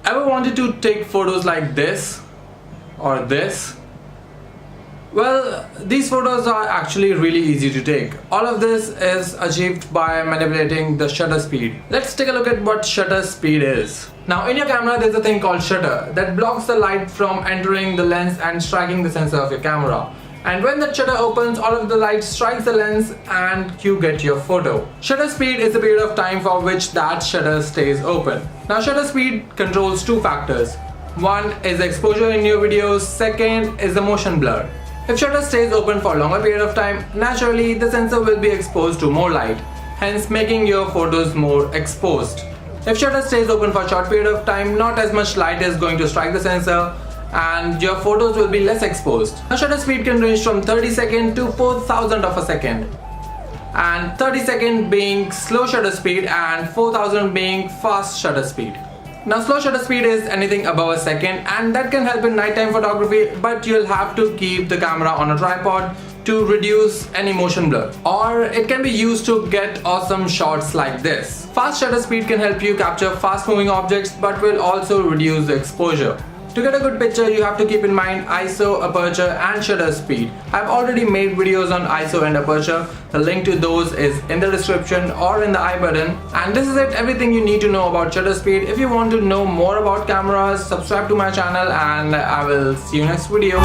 Ever wanted to take photos like this or this? Well, these photos are actually really easy to take. All of this is achieved by manipulating the shutter speed. Let's take a look at what shutter speed is. Now in your camera there's a thing called shutter that blocks the light from entering the lens and striking the sensor of your camera. And when that shutter opens, all of the light strikes the lens and you get your photo. Shutter speed is the period of time for which that shutter stays open. Now shutter speed controls two factors. One is exposure in your videos, second is the motion blur. If shutter stays open for a longer period of time, naturally the sensor will be exposed to more light, hence making your photos more exposed. If shutter stays open for a short period of time, not as much light is going to strike the sensor and your photos will be less exposed. Now shutter speed can range from 30 seconds to 4,000 of a second. And 30 seconds being slow shutter speed and 4,000 being fast shutter speed. Now slow shutter speed is anything above a second and that can help in nighttime photography, but you'll have to keep the camera on a tripod to reduce any motion blur. Or it can be used to get awesome shots like this. Fast shutter speed can help you capture fast moving objects but will also reduce the exposure. To get a good picture, you have to keep in mind ISO, aperture and shutter speed. I've already made videos on ISO and aperture. The link to those is in the description or in the I button. And this is it, everything you need to know about shutter speed. If you want to know more about cameras, subscribe to my channel and I will see you next video.